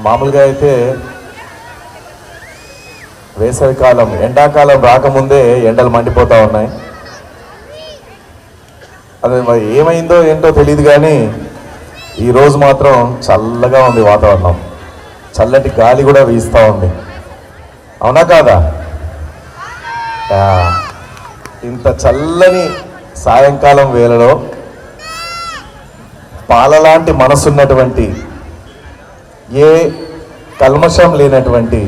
మామూలుగా అయితే వేసవికాలం ఎండాకాలం రాకముందే ఎండలు మండిపోతూ ఉన్నాయి. అది ఏమైందో ఏంటో తెలియదు కానీ ఈరోజు మాత్రం చల్లగా ఉంది వాతావరణం, చల్లటి గాలి కూడా వీస్తూ ఉంది. అవునా కాదా? ఇంత చల్లని సాయంకాలం వేళలో పాలలాంటి మనసున్నటువంటి, ఏ కల్మషం లేనటువంటి,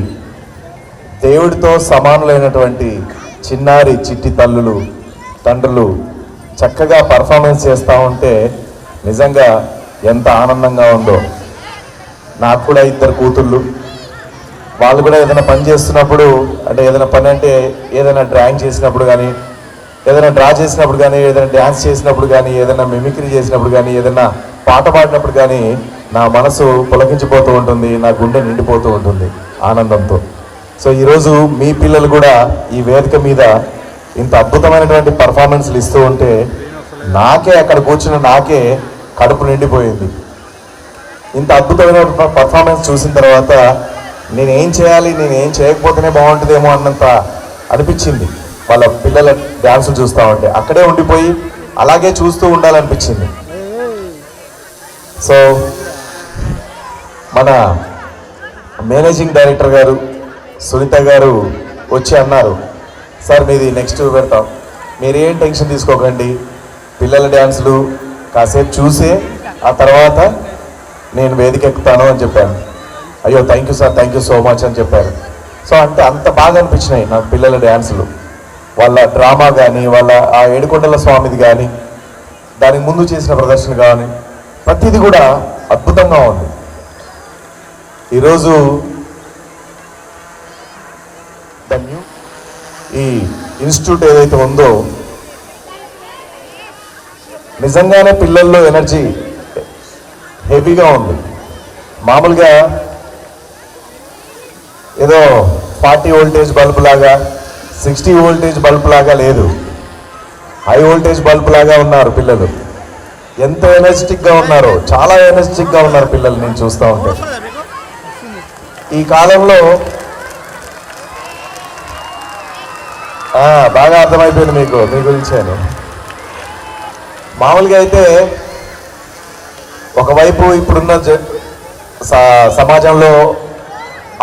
దేవుడితో సమానులైనటువంటి చిన్నారి చిట్టి తల్లులు తండ్రులు చక్కగా పర్ఫార్మెన్స్ చేస్తూ ఉంటే నిజంగా ఎంత ఆనందంగా ఉందో. నాకు కూడా 2 కూతుళ్ళు, వాళ్ళు కూడా ఏదైనా పని చేస్తున్నప్పుడు, అంటే ఏదైనా పని అంటే ఏదైనా డ్రాయింగ్ చేసినప్పుడు కానీ, ఏదైనా డ్రా చేసినప్పుడు కానీ, ఏదైనా డ్యాన్స్ చేసినప్పుడు కానీ, ఏదైనా మిమిక్రీ చేసినప్పుడు కానీ, ఏదైనా పాట పాడినప్పుడు కానీ నా మనసు పులకించిపోతూ ఉంటుంది, నా గుండె నిండిపోతూ ఉంటుంది ఆనందంతో. సో ఈరోజు మీ పిల్లలు కూడా ఈ వేదిక మీద ఇంత అద్భుతమైనటువంటి పర్ఫార్మెన్స్లు ఇస్తూ ఉంటే నాకే అక్కడ కూర్చున్న నాకే కడుపు నిండిపోయింది. ఇంత అద్భుతమైన పర్ఫార్మెన్స్ చూసిన తర్వాత నేనేం చేయాలి, నేనేం చేయకపోతేనే బాగుంటుందేమో అన్నంత అనిపించింది. వాళ్ళ పిల్లల డ్యాన్సులు చూస్తూ ఉంటే అక్కడే ఉండిపోయి అలాగే చూస్తూ ఉండాలనిపించింది. సో మన మేనేజింగ్ డైరెక్టర్ గారు సునీత గారు వచ్చి అన్నారు, సార్ మీది నెక్స్ట్ పెడతాం, మీరేం టెన్షన్ తీసుకోకండి, పిల్లల డ్యాన్సులు కాసేపు చూసే ఆ తర్వాత నేను వేదిక ఎక్కుతాను అని చెప్పాను. అయ్యో thank you sir, thank you so much అని చెప్పారు. సో అంటే అంత బాగా అనిపించినాయి నాకు పిల్లల డ్యాన్సులు, వాళ్ళ డ్రామా కానీ, వాళ్ళ ఆ ఏడుకొండల స్వామిది కానీ, దానికి ముందు చేసిన ప్రదర్శన కానీ, ప్రతిదీ కూడా అద్భుతంగా ఉంది. ఈరోజు ఈ ఇన్స్టిట్యూట్ ఏదైతే ఉందో నిజంగానే పిల్లల్లో ఎనర్జీ హెవీగా ఉంది. మామూలుగా ఏదో 40 వోల్టేజ్ బల్బు లాగా, 60 వోల్టేజ్ బల్బు లాగా లేదు, హై వోల్టేజ్ బల్బు లాగా ఉన్నారు పిల్లలు. ఎంత ఎనర్జెటిక్గా ఉన్నారో, చాలా ఎనర్జెటిక్గా ఉన్నారు పిల్లలు నేను చూస్తూ ఉంటే. ఈ కాలంలో బాగా అర్థమైపోయింది మీకు, మీ గురించి అని. మామూలుగా అయితే ఒకవైపు ఇప్పుడున్న సమాజంలో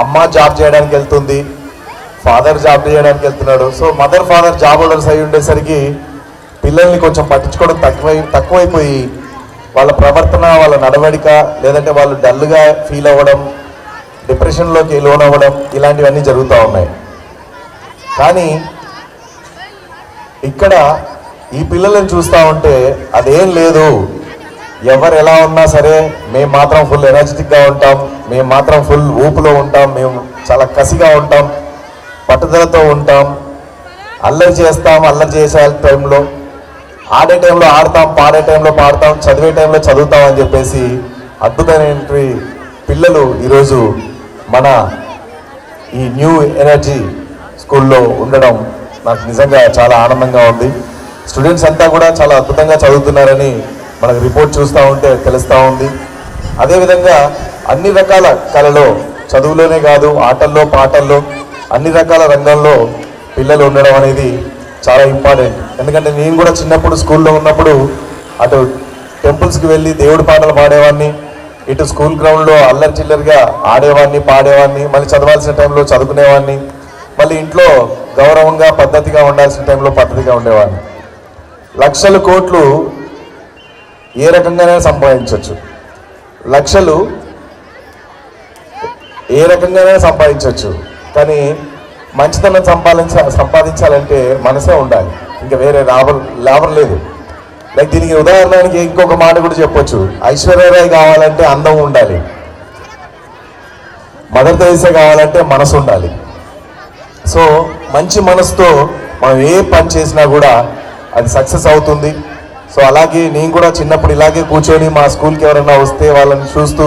అమ్మ జాబ్ చేయడానికి వెళ్తుంది, ఫాదర్ జాబ్ చేయడానికి వెళ్తున్నాడు. So mother father job holders అయి ఉండేసరికి పిల్లల్ని కొంచెం పట్టించుకోవడం తక్కువైపోయి వాళ్ళ ప్రవర్తన, వాళ్ళ నడవడిక, లేదంటే వాళ్ళు డల్గా ఫీల్ అవ్వడం, డిప్రెషన్లోకి లోన్ అవ్వడం, ఇలాంటివన్నీ జరుగుతూ ఉన్నాయి. కానీ ఇక్కడ ఈ పిల్లలను చూస్తూ ఉంటే అదేం లేదు, ఎవరు ఎలా ఉన్నా సరే మేము మాత్రం ఫుల్ ఎనర్జెటిక్గా ఉంటాం, మేము మాత్రం ఫుల్ ఊపులో ఉంటాం, మేము చాలా కసిగా ఉంటాం, పట్టుదలతో ఉంటాం, అల్లరి చేస్తాం, అల్లరి చేసే టైంలో, ఆడే టైంలో ఆడతాం, పాడే టైంలో పాడతాం, చదివే టైంలో చదువుతాం అని చెప్పేసి అద్భుతమైనటువంటి పిల్లలు ఈరోజు మన ఈ న్యూ ఎనర్జీ స్కూల్లో ఉండడం నాకు నిజంగా చాలా ఆనందంగా ఉంది. స్టూడెంట్స్ అంతా కూడా చాలా అద్భుతంగా చదువుతున్నారని మనకు రిపోర్ట్ చూస్తూ ఉంటే తెలుస్తూ ఉంది. అదేవిధంగా అన్ని రకాల కళలో, చదువులోనే కాదు ఆటల్లో పాటల్లో అన్ని రకాల రంగంలో పిల్లలు ఉండడం అనేది చాలా ఇంపార్టెంట్. ఎందుకంటే నేను కూడా చిన్నప్పుడు స్కూల్లో ఉన్నప్పుడు అటు టెంపుల్స్కి వెళ్ళి దేవుడి పాటలు పాడేవాడిని, ఇటు స్కూల్ గ్రౌండ్లో అల్లరి చిల్లరిగా ఆడేవాడిని, పాడేవాడిని, మళ్ళీ చదవాల్సిన టైంలో చదువుకునేవాడిని, మళ్ళీ ఇంట్లో గౌరవంగా పద్ధతిగా ఉండాల్సిన టైంలో పద్ధతిగా ఉండేవాడిని. లక్షల కోట్లు ఏ రకంగానే సంపాదించవచ్చు, లక్షలు ఏ రకంగానే సంపాదించవచ్చు, కానీ మంచితనం సంపాదించాలంటే మనసే ఉండాలి, ఇంకా వేరే లాభం లేదు. లైక్ దీనికి ఉదాహరణకి ఇంకొక మాట కూడా చెప్పొచ్చు, ఐశ్వర్యరాయ్ కావాలంటే అందం ఉండాలి, మదర్ తెరీసా కావాలంటే మనసు ఉండాలి. సో మంచి మనసుతో మనం ఏ పని చేసినా కూడా అది సక్సెస్ అవుతుంది. సో అలాగే నేను కూడా చిన్నప్పుడు ఇలాగే కూర్చొని మా స్కూల్కి ఎవరైనా వస్తే వాళ్ళని చూస్తూ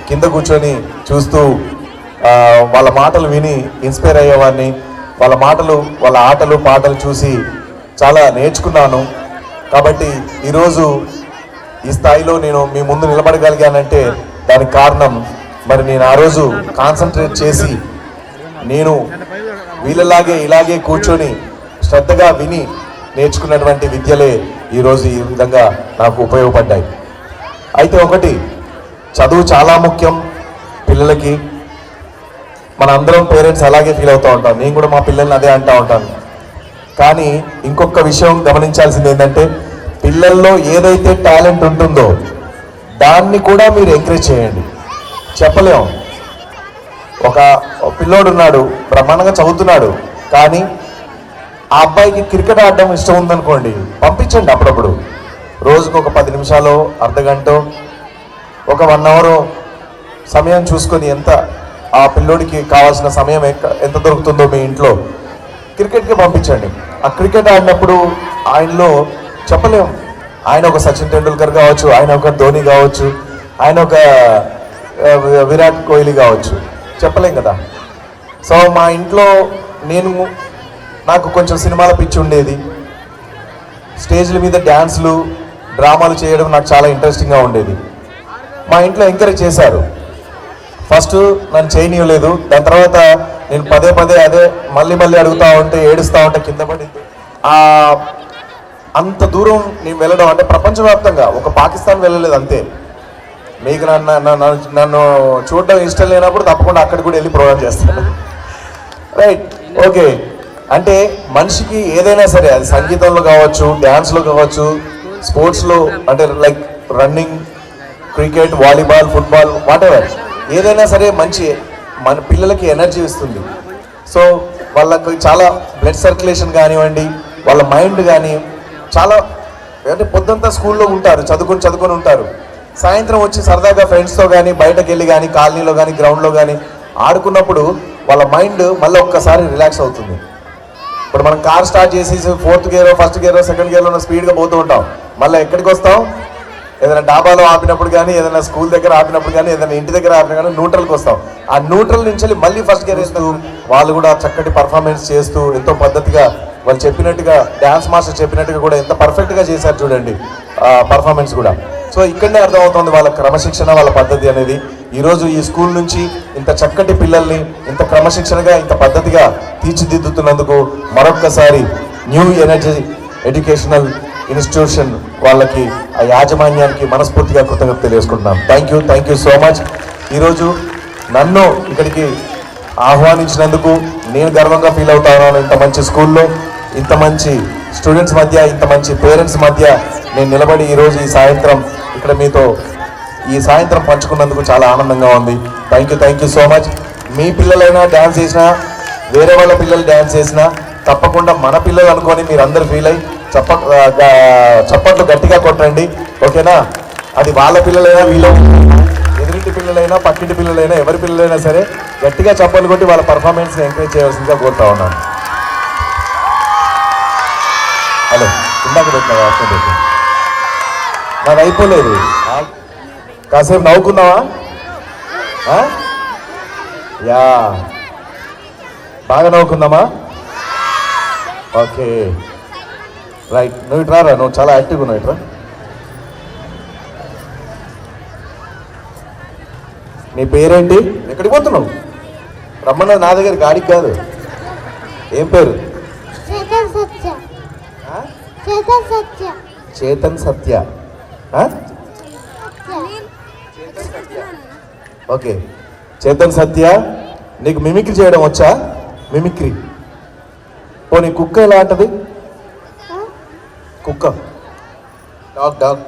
కింద కూర్చొని చూస్తూ వాళ్ళ మాటలు విని ఇన్స్పైర్ అయ్యేవాడిని. వాళ్ళ మాటలు, వాళ్ళ ఆటలు పాటలు చూసి చాలా నేర్చుకున్నాను. కాబట్టి ఈరోజు ఈ స్థాయిలో నేను మీ ముందు నిలబడగలిగానంటే దానికి కారణం మరి నేను ఆ రోజు కాన్సన్ట్రేట్ చేసి నేను వీళ్ళలాగే ఇలాగే కూర్చొని శ్రద్ధగా విని నేర్చుకున్నటువంటి విద్యలే ఈరోజు ఈ విధంగా నాకు ఉపయోగపడ్డాయి. అయితే ఒకటి, చదువు చాలా ముఖ్యం పిల్లలకి. మన అందరం పేరెంట్స్ అలాగే ఫీల్ అవుతూ ఉంటాం. నేను కూడా మా పిల్లల్ని అదే అంటూ ఉంటాను. కానీ ఇంకొక విషయం గమనించాల్సింది ఏంటంటే, పిల్లల్లో ఏదైతే టాలెంట్ ఉంటుందో దాన్ని కూడా మీరు ఎంకరేజ్ చేయండి. చెప్పలేం, ఒక పిల్లోడు ఉన్నాడు, బ్రహ్మాండంగా చదువుతున్నాడు, కానీ ఆ అబ్బాయికి క్రికెట్ ఆడడం ఇష్టం ఉందనుకోండి, పంపించండి. అప్పుడప్పుడు రోజుకు ఒక 10 నిమిషాలు, అర్ధగంట, ఒక 1 అవర్ సమయం చూసుకొని ఎంత ఆ పిల్లోడికి కావాల్సిన సమయం ఎంత దొరుకుతుందో మీ ఇంట్లో క్రికెట్కి పంపించండి. ఆ క్రికెట్ ఆడినప్పుడు ఆయనలో చెప్పలేం, ఆయన ఒక సచిన్ టెండూల్కర్ కావచ్చు, ఆయన ఒక ధోని కావచ్చు, ఆయన ఒక విరాట్ కోహ్లీ కావచ్చు, చెప్పలేం కదా. సో మా ఇంట్లో నాకు కొంచెం సినిమాల పిచ్చి ఉండేది. స్టేజ్ల మీద డ్యాన్స్లు, డ్రామాలు చేయడం నాకు చాలా ఇంట్రెస్టింగ్గా ఉండేది. మా ఇంట్లో ఎంకరేజ్ చేశారు. ఫస్ట్ నన్ను చేయనీయలేదు. దాని తర్వాత నేను పదే అదే మళ్ళీ అడుగుతూ ఉంటే, ఏడుస్తూ ఉంటే కింద పడి అంత దూరం నేను వెళ్ళడం అంటే ప్రపంచవ్యాప్తంగా, ఒక పాకిస్తాన్ వెళ్ళలేదు అంతే. మీకు నన్ను చూడడం ఇష్టం లేనప్పుడు తప్పకుండా అక్కడికి కూడా వెళ్ళి ప్రోగ్రామ్ చేస్తాను. Right, okay. అంటే మనిషికి ఏదైనా సరే, అది సంగీతంలో కావచ్చు, డ్యాన్స్లో కావచ్చు, స్పోర్ట్స్లో అంటే like running, cricket, volleyball, football, whatever, ఏదైనా సరే మన పిల్లలకి ఎనర్జీ ఇస్తుంది. సో వాళ్ళకి చాలా బ్లడ్ సర్క్యులేషన్ కానివ్వండి, వాళ్ళ మైండ్ కానీ చాలా, అంటే పొద్దుంతా స్కూల్లో ఉంటారు, చదువుకొని ఉంటారు. సాయంత్రం వచ్చి సరదాగా ఫ్రెండ్స్తో కానీ బయటకు వెళ్ళి కానీ కాలనీలో కానీ గ్రౌండ్లో కానీ ఆడుకున్నప్పుడు వాళ్ళ మైండ్ మళ్ళీ ఒక్కసారి రిలాక్స్ అవుతుంది. ఇప్పుడు మనం కార్ స్టార్ట్ చేసి 4th gear, 1st gear, 2nd గేర్లో స్పీడ్గా పోతూ ఉంటాం. మళ్ళీ ఎక్కడికి వస్తాం? ఏదైనా డాబాలో ఆపినప్పుడు కానీ, ఏదైనా స్కూల్ దగ్గర ఆపినప్పుడు కానీ, ఏదైనా ఇంటి దగ్గర ఆపినా కానీ న్యూట్రల్కి వస్తాం. ఆ న్యూట్రల్ నుంచి మళ్ళీ 1st గేర్ వేస్తూ వాళ్ళు కూడా చక్కటి పర్ఫార్మెన్స్ చేస్తూ ఎంతో పద్ధతిగా వాళ్ళు చెప్పినట్టుగా, డ్యాన్స్ మాస్టర్ చెప్పినట్టుగా కూడా ఎంత పర్ఫెక్ట్గా చేశారు చూడండి పర్ఫార్మెన్స్ కూడా. సో ఇక్కడనే అర్థమవుతుంది వాళ్ళ క్రమశిక్షణ, వాళ్ళ పద్ధతి అనేది. ఈరోజు ఈ స్కూల్ నుంచి ఇంత చక్కటి పిల్లల్ని ఇంత క్రమశిక్షణగా, ఇంత పద్ధతిగా తీర్చిదిద్దుతున్నందుకు మరొక్కసారి న్యూ ఎనర్జీ ఎడ్యుకేషనల్ ఇన్స్టిట్యూషన్ వాళ్ళకి, ఆ యాజమాన్యానికి మనస్ఫూర్తిగా కృతజ్ఞత తెలియజేసుకుంటున్నాం. Thank you so much. ఈరోజు నన్ను ఇక్కడికి ఆహ్వానించినందుకు నేను గర్వంగా ఫీల్ అవుతాను. ఇంత మంచి స్కూల్లో, ఇంత మంచి స్టూడెంట్స్ మధ్య, ఇంత మంచి పేరెంట్స్ మధ్య నేను నిలబడి ఈరోజు ఈ సాయంత్రం ఇక్కడ మీతో ఈ సాయంత్రం పంచుకున్నందుకు చాలా ఆనందంగా ఉంది. Thank you so much. మీ పిల్లలైనా డ్యాన్స్ చేసినా, వేరే వాళ్ళ పిల్లలు డ్యాన్స్ చేసినా తప్పకుండా మన పిల్లలు అనుకొని మీరు అందరు ఫీల్ అయ్యి చప్పట్లు గట్టిగా కొట్టండి, ఓకేనా? అది వాళ్ళ పిల్లలైనా, వీళ్ళ ఎదురింటి పిల్లలైనా, పక్కింటి పిల్లలైనా, ఎవరి పిల్లలైనా సరే గట్టిగా చప్పట్లు కొట్టి వాళ్ళ పర్ఫార్మెన్స్ని ఎంకరేజ్ చేయవలసిందిగా కోరుతా ఉన్నాను. హలో, ఇందాక పెట్టినా నాది అయిపోలేదు, కాసేపు నవ్వుకున్నావా? యా, బాగా నవ్వుకుందామా? Okay, right. నువ్వు ఇట్రా, నువ్వు చాలా యాక్టివ్గా ఉన్నావు, ఇట్రా. నీ పేరేంటి? ఎక్కడికి పోతున్నావు? రమ్మన్నది నా దగ్గర, గాడికి కాదు. ఏం పేరు? చేతన్ సత్య. ఓకే, చేతన్ సత్య, నీకు మిమిక్రీ చేయడం వచ్చా? మిమిక్రీ పోనీ కుక్క ఎలా అంటది? కుక్క, డాగ్,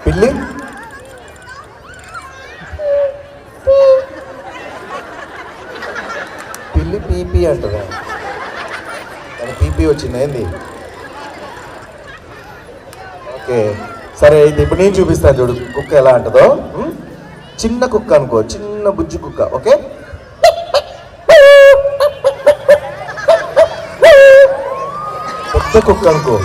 పిల్లి, పిల్లి పీపీ అంటదా? కానీ పీపీ వచ్చింది ఏంది? ఓకే, సరే. అయితే ఇప్పుడు నేను చూపిస్తాను చూడు కుక్క ఎలా అంటదో. చిన్న కుక్క అనుకో, చిన్న బుజ్జి కుక్క. ఓకే, పెద్ద కుక్క అనుకో.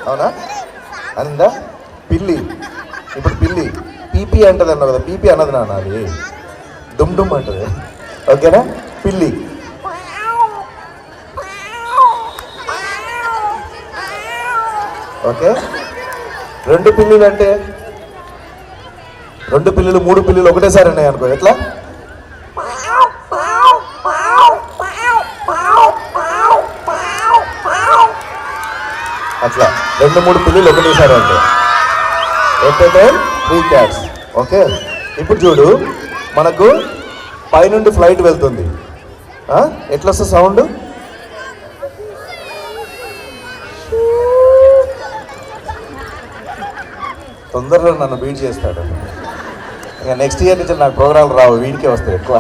అవునా? అందా? పిల్లి, ఇప్పుడు పిల్లి పీపీ అంటది అన్నావు కదా, పీపీ అన్నది నాన్న, అది డుమ్ డుమ్ అంటది. ఓకేనా? పిల్లి. ఓకే, 2 పిల్లులు అంటే 2 పిల్లులు 3 పిల్లులు ఒకటేసారి ఉన్నాయి అనుకో, ఎట్లా? అట్లా 2-3 పిల్లులు ఒకటేసారి అంటే at a time 3 cats. Okay, ఇప్పుడు చూడు, మనకు పైనుండి ఫ్లైట్ వెళ్తుంది, ఎట్లా వస్తుంది సౌండ్? తొందరలో నన్ను బీట్ చేస్తాడు. ఇంకా నెక్స్ట్ ఇయర్ నుంచి నాకు ప్రోగ్రాంలు రావు, వీడికే వస్తాయి ఎక్కువ.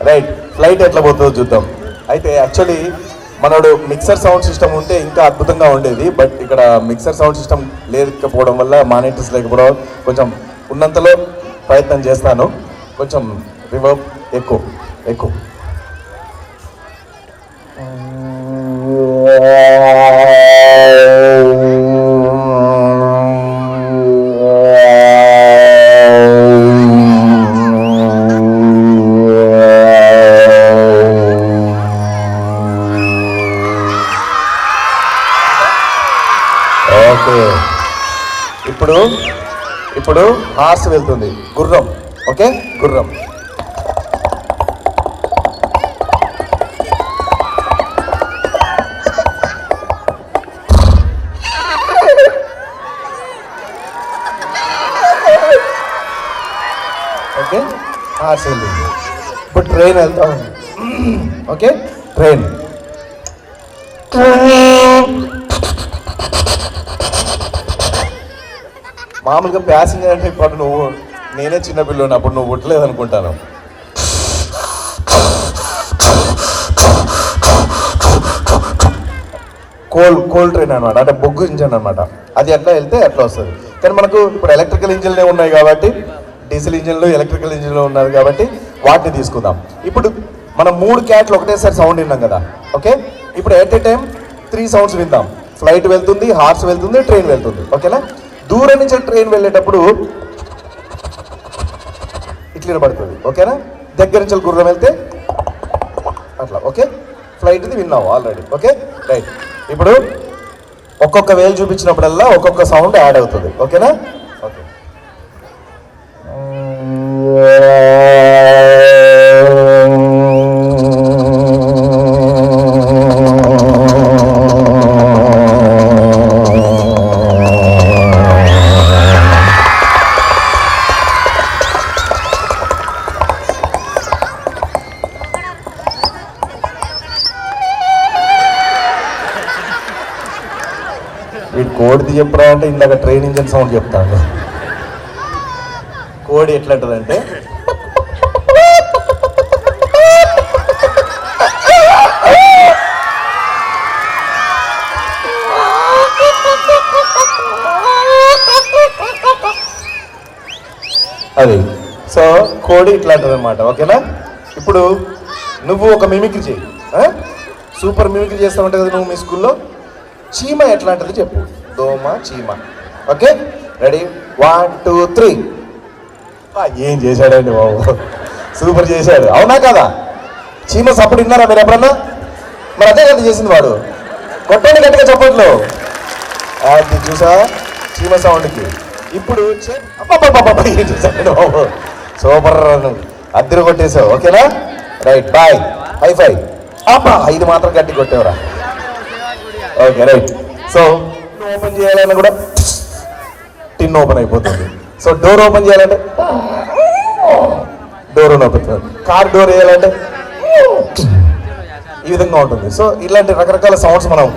రైట్, ఫ్లైట్ ఎట్లా పోతుందో చూద్దాం. అయితే యాక్చువల్లీ మనోడు మిక్సర్ సౌండ్ సిస్టమ్ ఉంటే ఇంకా అద్భుతంగా ఉండేది, బట్ ఇక్కడ మిక్సర్ సౌండ్ సిస్టమ్ లేకపోవడం వల్ల, మానిటర్స్ లేకపోవడం, కొంచెం ఉన్నంతలో ప్రయత్నం చేస్తాను. కొంచెం రివర్బ్ ఎక్కువ. ఓకే, ఇప్పుడు హార్స్ వెళ్తుంది, గుర్రం. ఓకే, గుర్రం. ఓకే, హార్స్ వెళ్తుంది. ఇప్పుడు ట్రైన్ వెళ్తా ఉంది. Okay, train. మామూలుగా ప్యాసింజర్ అంటే ఇప్పుడు నేనే చిన్నపిల్లని, అప్పుడు నువ్వు పుట్టలేదు అనుకుంటాను. కోల్ ట్రైన్ అనమాట, అంటే బొగ్గు ఇంజన్ అనమాట. అది ఎట్లా వెళ్తే ఎట్లా వస్తుంది. కానీ మనకు ఇప్పుడు ఎలక్ట్రికల్ ఇంజిన్లే ఉన్నాయి కాబట్టి, డీజిల్ ఇంజిన్లు ఎలక్ట్రికల్ ఇంజిన్లు ఉన్నారు కాబట్టి వాటిని తీసుకుందాం. ఇప్పుడు మనం 3 క్యాట్లు ఒకటేసారి సౌండ్ విన్నాం కదా. ఓకే, ఇప్పుడు ఎట్ ఏ టైం 3 సౌండ్స్ విందాం. ఫ్లైట్ వెళ్తుంది, హార్స్ వెళ్తుంది, ట్రైన్ వెళ్తుంది. ఓకేనా? దూరం నుంచి ట్రైన్ వెళ్ళేటప్పుడు ఇట్లా పడుతుంది. ఓకేనా? దగ్గర నుంచి గుర్రం వెళ్తే అట్లా. ఓకే, ఫ్లైట్ది విన్నావు ఆల్రెడీ. Okay, right. ఇప్పుడు ఒక్కొక్క వేలు చూపించినప్పుడల్లా ఒక్కొక్క సౌండ్ యాడ్ అవుతుంది. ఓకేనా? ఓకే. వీడు కోడిది చెప్పరా అంటే ఇందాక ట్రైన్ ఇంజన్ సౌండ్ చెప్తాను. కోడి ఎట్లా ఉంటుందంటే అది. సో కోడి ఇట్లా ఉంటుంది అనమాట. ఓకేనా? ఇప్పుడు నువ్వు ఒక మిమిక్రీ చెయ్యి. సూపర్ మిమిక్రీ చేస్తా ఉంటావు కదా నువ్వు మీ స్కూల్లో. చీమ ఎట్లా అంటది చెప్పు. దోమ, చీమ. Okay, ready? 1 2 3. ఏం చేశాడండి బాబు, సూపర్ చేశాడు. అవునా కదా? చీమ సప్పుడు విన్నారా మీరు ఎప్పుడన్నా? మరి అదే కదా చేసింది వాడు. కొట్టండి గట్టిగా చప్పట్లు. అది చూసా చీమ సౌండ్కి. ఇప్పుడు ఏం చేశాడు బాబు, సూపర్, అద్దరు కొట్టేసావు. ఓకేనా? Right, bye, high five. అబ్బా, ఇది మాత్రం గట్టి కొట్టేవరా. Okay, right. సో ఓపెన్ చేయాలన్నా కూడా టిన్ ఓపెన్ అయిపోతుంది. సో డోర్ ఓపెన్ చేయాలంటే డోర్ ఓపెన్ అవుతుంది. కార్ డోర్ వేయాలంటే ఈ విధంగా ఉంటుంది. సో ఇలాంటి రకరకాల సౌండ్స్ మనం,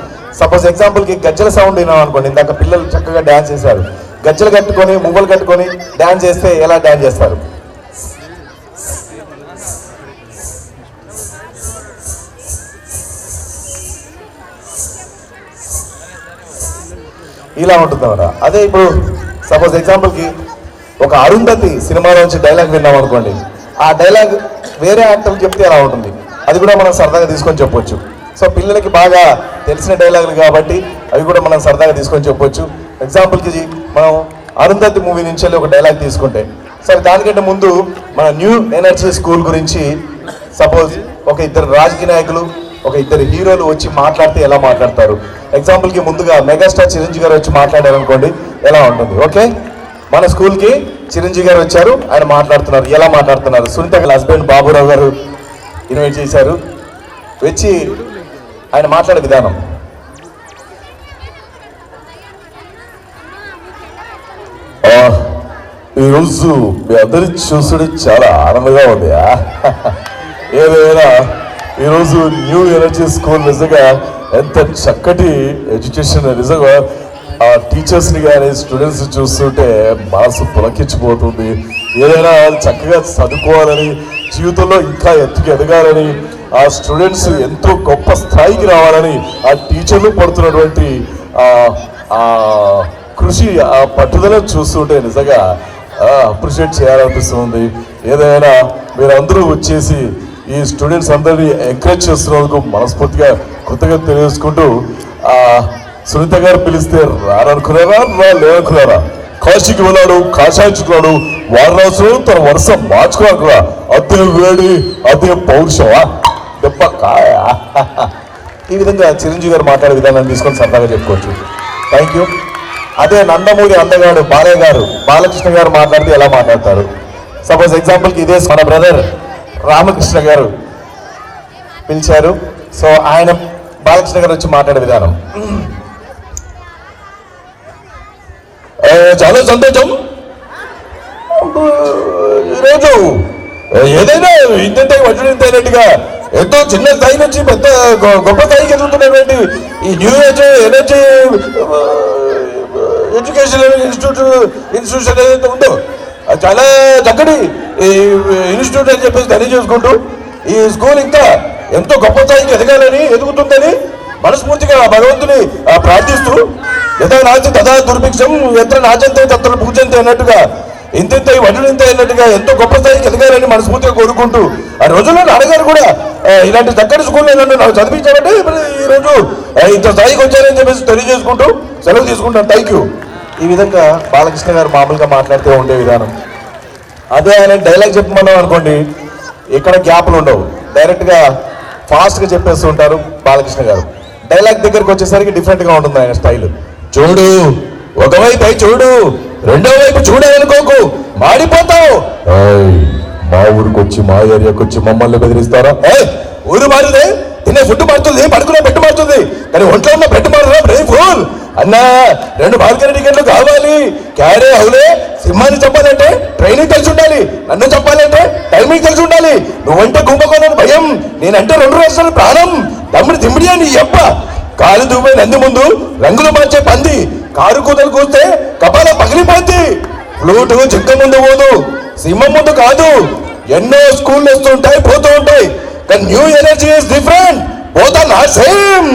సపోజ్ ఎగ్జాంపుల్కి గజ్జల సౌండ్ విన్నాం అనుకోండి. ఇందాక పిల్లలు చక్కగా డ్యాన్స్ చేశారు. గజ్జలు కట్టుకొని మువ్వలు కట్టుకొని డ్యాన్స్ చేస్తే ఎలా డ్యాన్స్ చేస్తారు? ఇలా ఉంటుందన్నమాట. అదే ఇప్పుడు సపోజ్ ఎగ్జాంపుల్కి ఒక అరుంధతి సినిమాలోంచి డైలాగ్ విన్నాం అనుకోండి. ఆ డైలాగ్ వేరే యాక్టర్లు చెప్తే ఎలా ఉంటుంది, అది కూడా మనం సరదాగా తీసుకొని చెప్పొచ్చు. సో పిల్లలకి బాగా తెలిసిన డైలాగులు కాబట్టి అవి కూడా మనం సరదాగా తీసుకొని చెప్పొచ్చు. ఎగ్జాంపుల్కి మనం అరుంధతి మూవీ నుంచి ఒక డైలాగ్ తీసుకుంటే, సరే దానికంటే ముందు మన న్యూ ఎనర్జీ స్కూల్ గురించి సపోజ్ ఒక ఇద్దరు రాజకీయ నాయకులు, ఒక ఇద్దరు హీరోలు వచ్చి మాట్లాడితే ఎలా మాట్లాడతారు? ఎగ్జాంపుల్కి ముందుగా మెగాస్టార్ చిరంజీవి గారు వచ్చి మాట్లాడారు అనుకోండి, ఎలా ఉంటుంది? ఓకే, మన స్కూల్కి చిరంజీవి గారు వచ్చారు, ఆయన మాట్లాడుతున్నారు, ఎలా మాట్లాడుతున్నారు? సునీత గారి హస్బెండ్ బాబురావు గారు ఇన్వైట్ చేశారు, వచ్చి ఆయన మాట్లాడే విధానం. ఈరోజు మీ అందరి చూసుడు చాలా ఆనందంగా ఉంది. ఏదైనా ఈరోజు న్యూ ఎనర్జీ స్కూల్ నిజంగా ఎంత చక్కటి ఎడ్యుకేషన్, నిజంగా ఆ టీచర్స్ని కానీ స్టూడెంట్స్ చూస్తుంటే మనసు పులకించిపోతుంది. ఏదైనా చక్కగా చదువుకోవాలని, జీవితంలో ఇంకా ఎత్తుకు ఎదగాలని, ఆ స్టూడెంట్స్ ఎంతో గొప్ప స్థాయికి రావాలని ఆ టీచర్లు పడుతున్నటువంటి కృషి, ఆ పట్టుదల చూస్తుంటే నిజంగా అప్రిషియేట్ చేయాలనిపిస్తుంది. ఏదైనా మీరందరూ వచ్చేసి ఈ స్టూడెంట్స్ అందరినీ ఎంకరేజ్ చేస్తున్నందుకు మనస్ఫూర్తిగా కృతజ్ఞత తెలియజేసుకుంటూ, సునీత గారు పిలిస్తే రారనుకున్నారా, లేదనుకున్నారా? కాశీకి వెళ్ళాడు, కాషాయించుకున్నాడు, వారణాసు తన వరుస మార్చుకోనుకున్నా. అదే వేడి, అదే పౌరుషమా, దెబ్బ కాయ. ఈ విధంగా చిరంజీవి గారు మాట్లాడే విధానాన్ని తీసుకొని సరదాగా చెప్పుకోవచ్చు. Thank you. అదే నందమూరి అందగాడు బాలయ్య గారు, బాలకృష్ణ గారు మాట్లాడితే ఎలా మాట్లాడతారు? సపోజ్ ఎగ్జాంపుల్కి ఇదే మన బ్రదర్ రామకృష్ణ గారు పిలిచారు, సో ఆయన బాలకృష్ణ గారు వచ్చి మాట్లాడే విధానం. చాలా సంతోషం, ఈరోజు ఏదైనా ఇంత వడ్డీగా ఎంతో చిన్న స్థాయి నుంచి పెద్ద గొప్ప స్థాయికి ఎదుగుతున్నటువంటి ఈ new age energy education institution ఏదైతే ఉందో చాలా చక్కటి ఇన్స్టిట్యూట్ అని చెప్పేసి తెలియజేసుకుంటూ, ఈ స్కూల్ ఇంకా ఎంతో గొప్ప స్థాయికి ఎదగాలని, ఎదుగుతుందని మనస్ఫూర్తిగా భగవంతుని ప్రార్థిస్తూ, యథా నాచి తథా దుర్భిక్షం ఎత్ర నాచంతే తత్ర పూజంతే అన్నట్టుగా, ఇంత వడ్డీంత అన్నట్టుగా ఎంతో గొప్ప స్థాయికి ఎదగాలని మనస్ఫూర్తిగా కోరుకుంటూ, ఆ రోజుల్లో నాన్నగారు కూడా ఇలాంటి చక్కటి స్కూల్లో నన్ను నాకు చదివించాలంటే ఈరోజు ఇంత స్థాయికి వచ్చారని చెప్పేసి తెలియజేసుకుంటూ సెలవు తీసుకుంటాను. Thank you. ఈ విధంగా బాలకృష్ణ గారు మామూలుగా మాట్లాడుతూ ఉండే విధానం. అదే ఆయన డైలాగ్ చెప్పమన్నాం అనుకోండి, ఇక్కడ గ్యాప్లు ఉండవు, డైరెక్ట్గా ఫాస్ట్గా చెప్పేస్తూ ఉంటారు బాలకృష్ణ గారు. డైలాగ్ దగ్గరికి వచ్చేసరికి డిఫరెంట్గా ఉంటుంది ఆయన స్టైల్. చూడు, ఒకవైపు అయి చూడు, రెండో వైపు చూడాలనుకోకు, మాడిపోతావు. మా ఊరికి వచ్చి, మా ఏరియాకి వచ్చి మమ్మల్ని బెదిరిస్తారా? ఊరు మారుదే, తినే ఫుడ్ మారుతుంది, పడుకునే బెడ్ మారుతుంది, కానీ ఒంట్లో ఉన్న బెడ్ మారుదా? బ్రెయిన్ ఫుల్ అన్నా, 2 బాల్కనీ టికెట్లు కావాలి. క్యారే అవులే, సింహాన్ని చెప్పాలంటే ట్రైనింగ్ తెలిసి ఉండాలి, నన్ను చెప్పాలంటే టైమింగ్ తెలిసి ఉండాలి. నువ్వంటే కుంభకోణం భయం, నేనంటే 2 రాష్ట్రాలు ప్రాణం. తమ్ముడు దిమ్మిడి అని ఎప్ప, కాలు దూపే నంది ముందు రంగులు మార్చే పంది, కారు కూతలు కూస్తే కపాల పగిలిపోద్ది. ఫ్లూటు జింక ముందు పోదు, సింహం ముందు కాదు. ఎన్నో స్కూళ్ళు వస్తుంటాయి, పోతూ ఉంటాయి, కానీ new energy is different, both are not same.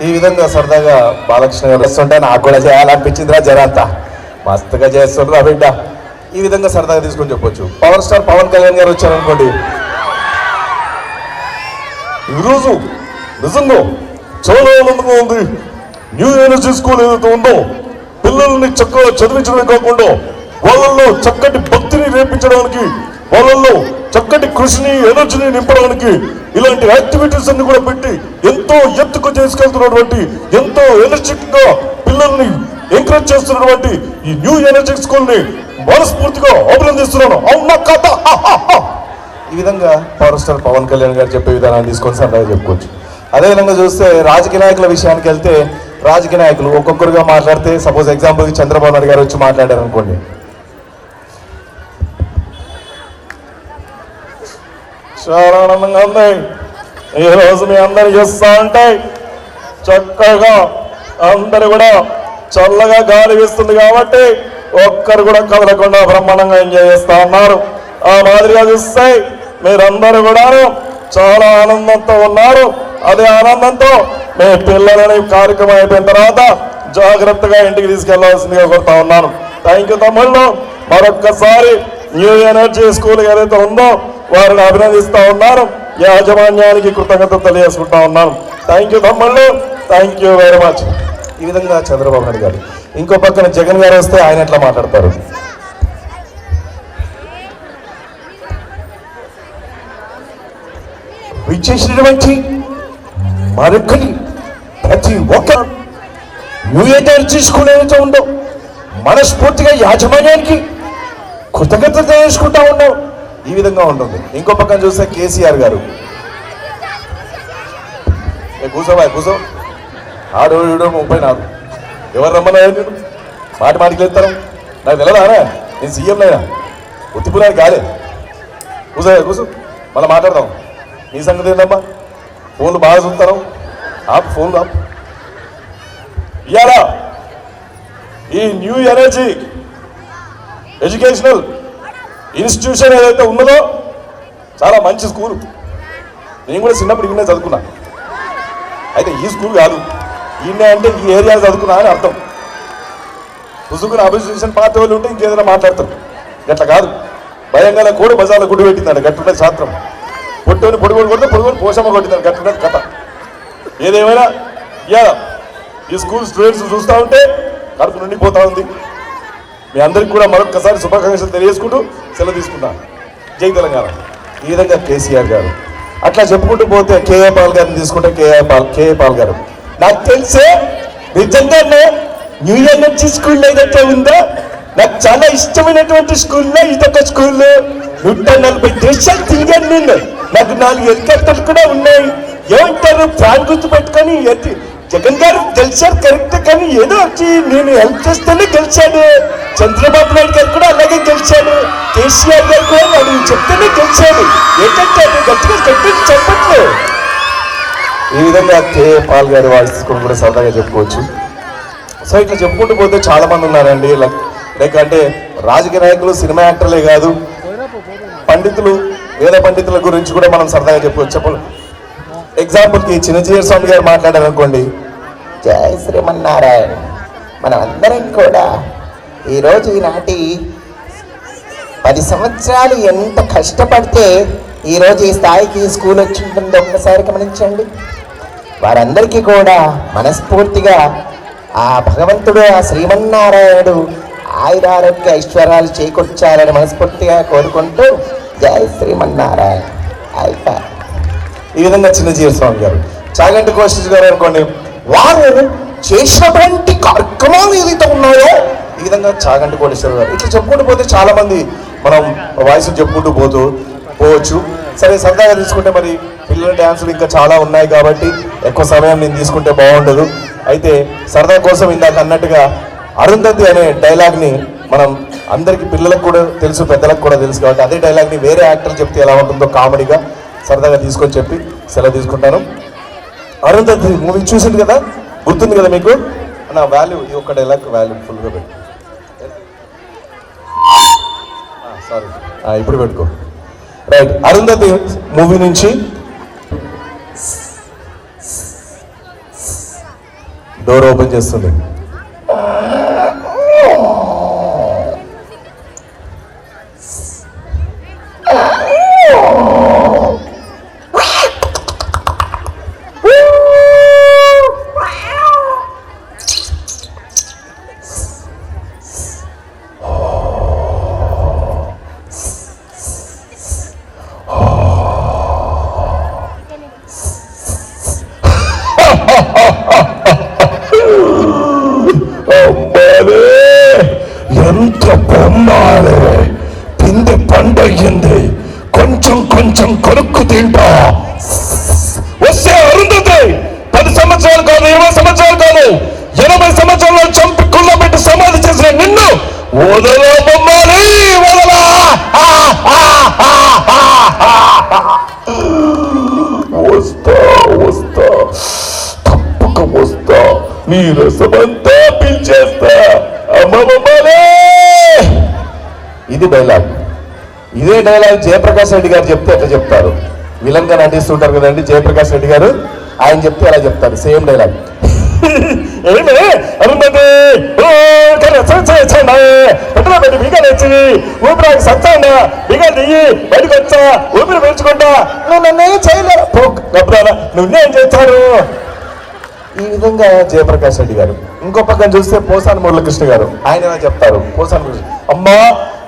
ఈ విధంగా సరదాగా బాలకృష్ణ గారు వస్తుంటే నాకు కూడా చేయాలనిపించిందిరా, జరంతా మస్తుగా చేస్తుండ్రా బిడ్డ. ఈ విధంగా సరదాగా తీసుకొని చెప్పొచ్చు. పవర్ స్టార్ పవన్ కళ్యాణ్ గారు వచ్చారనుకోండి, ఈరోజు నిజంగా చాలా ఆనందంగా ఉంది. న్యూ ఎనర్జీ స్కూల్ ఏదైతే ఉందో, పిల్లల్ని చక్కగా చదివించడమే కాకుండా వాళ్ళల్లో చక్కటి భక్తిని రేపించడానికి, వాళ్ళల్లో చక్కటి కృషిని, ఎనర్జీని నింపడానికి ఇలాంటి యాక్టివిటీస్ అన్ని కూడా పెట్టి ఎంతో ఎత్తుకు తీసుకెళ్తున్నటువంటి, ఎంతో ఎనర్జిటిక్ గా పిల్లల్ని ఎంకరేజ్ చేస్తున్నటువంటి ఈ న్యూ ఎనర్జీ స్కూల్ ని మనస్ఫూర్తిగా అభినందిస్తున్నాను. అవునా కథ. ఈ విధంగా పవర్ స్టార్ పవన్ కళ్యాణ్ గారు చెప్పే విధానాన్ని తీసుకొని సరదాగా చెప్పుకోవచ్చు. అదేవిధంగా చూస్తే రాజకీయ నాయకుల విషయానికి వెళ్తే, రాజకీయ నాయకులు ఒక్కొక్కరుగా మాట్లాడితే, సపోజ్ ఎగ్జాంపుల్కి చంద్రబాబు నాయుడు గారు వచ్చి మాట్లాడారు అనుకోండి, చాలా ఆనందంగా ఉంది, ఈరోజు మీ అందరు చేస్తా ఉంటాయి, చక్కగా అందరు కూడా చల్లగా గాలి వీస్తుంది కాబట్టి ఒక్కరు కూడా కదలకుండా బ్రహ్మాండంగా ఎంజాయ్ చేస్తా ఉన్నారు. ఆ మాదిరిగా చూస్తే మీరందరూ కూడా చాలా ఆనందంతో ఉన్నారు. అదే ఆనందంతో మీ పిల్లలని కార్యక్రమం అయిపోయిన తర్వాత జాగ్రత్తగా ఇంటికి తీసుకెళ్లాల్సిందిగా కోరుతా ఉన్నాను. థ్యాంక్ యూ తమ్ముళ్ళు. మరొక్కసారి న్యూ ఎనర్జీ స్కూల్ ఏదైతే ఉందో వారిని అభినందిస్తా ఉన్నాను. యాజమాన్యానికి కృతజ్ఞత తెలియజేసుకుంటా ఉన్నాను. థ్యాంక్ యూ తమ్ముళ్ళు, థ్యాంక్ యూ వెరీ మచ్. ఈ విధంగా చంద్రబాబు నాయుడు గారు. ఇంకో పక్కన జగన్ గారు వస్తే ఆయన ఎట్లా మాట్లాడతారు? ఇచ్చేసినటువంటి మరొకటి ప్రతి ఒక్క న్యూ ఇయర్ తీసుకునేది ఉందో మనస్ఫూర్తిగా యాజమాన్యానికి కృతజ్ఞతలు తెలుసుకుంటా ఉన్నాం. ఈ విధంగా ఉంటుంది. ఇంకో పక్కన చూస్తే కేసీఆర్ గారు, కూర్చోబా కూర్చో, ఆడు 34 ఎవరు రమ్మన్నా నేను మాటికి వెళ్తాను, నాకు తెలదానా, నేను సీఎం అయినా ఉత్తిపురానికి కాలే. కూర్చో మళ్ళీ మాట్లాడదాం. నీ సంగతి ఏంటమ్మా, ఫోన్లు బాగా చూస్తాను, ఫోన్లు ఆపు. ఇవాళ ఈ న్యూ ఎనర్జీ ఎడ్యుకేషనల్ ఇన్స్టిట్యూషన్ ఏదైతే ఉన్నదో చాలా మంచి స్కూల్. నేను కూడా చిన్నప్పుడు ఈయనే చదువుకున్నా. అయితే ఈ స్కూల్ కాదు, ఈయనే అంటే ఈ ఏరియాలో చదువుకున్నా అని అర్థం. పుసుకుని అపోజిషన్ పార్టీ వాళ్ళు ఉంటే ఇంకేదైనా మాట్లాడతారు. గట్ల కాదు, భయంగా కూడా బజార్లో గుడి పెట్టిందంట. గట్టుండే శాస్త్రం. పొట్టుని పొడుగుని కొడితే పొడుగుని పోషమ్మ కొట్టిందంట. గట్టుండే కథ. ఏదేమైనా ఇవాళ ఈ స్కూల్ స్టూడెంట్స్ చూస్తూ ఉంటే కడుపు నిండిపోతా ఉంది. మీ అందరికి కూడా మరొకసారి శుభాకాంక్షలు తెలియజేసుకుంటూ సెలవు తీసుకుంటాను. జై తెలంగాణ. ఈ విధంగా కేసీఆర్ గారు. అట్లా చెప్పుకుంటూ పోతే కేఏ పాల్ గారిని తీసుకుంటే కేఏ పాల్ గారు, నాకు తెలిసే నిజంగానే న్యూ ఎనర్జీ స్కూల్ ఏదైతే ఉందో నాకు చాలా ఇష్టమైనటువంటి స్కూల్లో ఇదొక స్కూల్. 140 దేశాలు తిరిగాను నేను. నాకు 4 హెలికాప్టర్లు కూడా ఉన్నాయి. ఏమంటారు, ఫ్యాన్ గుర్తు పెట్టుకొని జగన్ గారు గెలిచారు కరెక్ట్, కానీ ఏదో వచ్చి నేను హెల్ప్ చేస్తేనే గెలిచాడు. చంద్రబాబు నాయుడు గారు కూడా అలాగే గెలిచాడు. కేసీఆర్ గారు కూడా నేను చెప్తేనే గెలిచాడు. ఏంటంటే గట్టిగా చెప్పట్లు. ఈ విధంగా కేఏ పాల్ గారి వాయిస్ కూడా సరదాగా చెప్పుకోవచ్చు. సో ఇట్లా చెప్పుకుంటూ పోతే చాలా మంది ఉన్నారండి. లైక్ అంటే రాజకీయ నాయకులు, సినిమా యాక్టర్లే కాదు, పండితులు, వేద పండితుల గురించి కూడా మనం సరదాగా చెప్పుకోవచ్చు. ఎగ్జాంపుల్కి చిన్నజీయర్ స్వామి గారు మాట్లాడారనుకోండి, జై శ్రీమన్నారాయణ. మనం అందరం కూడా ఈరోజు ఈనాటి 10 సంవత్సరాలు ఎంత కష్టపడితే ఈరోజు ఈ స్థాయికి స్కూల్ వచ్చి ఉంటుందో ఒక్కసారి గమనించండి. వారందరికీ కూడా మనస్ఫూర్తిగా ఆ భగవంతుడు, ఆ శ్రీమన్నారాయణుడు ఆయురారోగ్య ఐశ్వర్యాలు చేకూర్చాలని మనస్ఫూర్తిగా కోరుకుంటూ జై శ్రీమన్నారాయణ. అయిపో. ఈ విధంగా చిన్నజీయర్ స్వామి గారు, చాగంటి కోశిష్ గారు అనుకోండి, వారు చేసినటువంటి కార్యక్రమాలు ఏదైతే ఉన్నాయో ఈ విధంగా చాగంటి కోటేశ్వర గారు. ఇట్లా చెప్పుకుంటూ పోతే చాలా మంది మనం వాయిస్ చెప్పుకుంటూ పోవచ్చు. సరే, సరదాగా తీసుకుంటే మరి పిల్లల డ్యాన్సులు ఇంకా చాలా ఉన్నాయి కాబట్టి ఎక్కువ సమయం నేను తీసుకుంటే బాగుండదు. అయితే సరదా కోసం ఇందాక అన్నట్టుగా అరుంధతి అనే డైలాగ్ని మనం అందరికీ, పిల్లలకు కూడా తెలుసు, పెద్దలకు కూడా తెలుసు కాబట్టి అదే డైలాగ్ని వేరే యాక్టర్ చెప్తే ఎలా ఉంటుందో కామెడీగా సరదాగా తీసుకొని చెప్పి సెలవు తీసుకుంటాను. అరుంధతి మూవీ చూసింది కదా, గుర్తుంది కదా మీకు? నా వాల్యూ ఈ ఒక్క డైలాగ్ వాల్యూ ఫుల్గా పెట్టు. సారీ, ఇప్పుడు పెట్టుకో. రైట్, అరుంధతి మూవీ నుంచి డోర్ ఓపెన్ చేస్తుంది. ఎంత బొమ్మాలే, పిండి పండయ్యింది, కొంచెం కొంచెం కొనుక్కు తింటా. వస్తే అరుంధతి 10 సంవత్సరాలు కాదు, 20 సంవత్సరాలు కాదు, 80 సంవత్సరాలు చంపి కుళ్ళబెట్టి సమాధి చేసిన నిన్ను వదలా బొమ్మాలి, వదలా. వస్తా వస్తా, తప్పక వస్తా, నీ రసమంతా పిలిచేస్తా. ఇది డైలాగ్. ఇదే డైలాగ్ జయప్రకాష్ రెడ్డి గారు చెప్తే ఎట్లా చెప్తారు? విలన్ గా నటిస్తుంటారు కదండి జయప్రకాష్ రెడ్డి గారు, ఆయన చెప్తే అలా చెప్తారు, సేమ్ డైలాగ్. పెట్టి బిగాలు వచ్చి ఊపిరాకి సత్తాండా, బిగాలు దిగి బయటకు వచ్చా, ఊపిరి పీల్చుకుంటా, నువ్వు నన్నేం చేయలేవు, నువ్వేం చేస్తాను. ఈ విధంగా జయప్రకాష్ రెడ్డి గారు. ఇంకో పక్కన చూస్తే పోసాని మురళీకృష్ణ గారు, ఆయన చెప్తారు పోసాని మురళీ, అమ్మా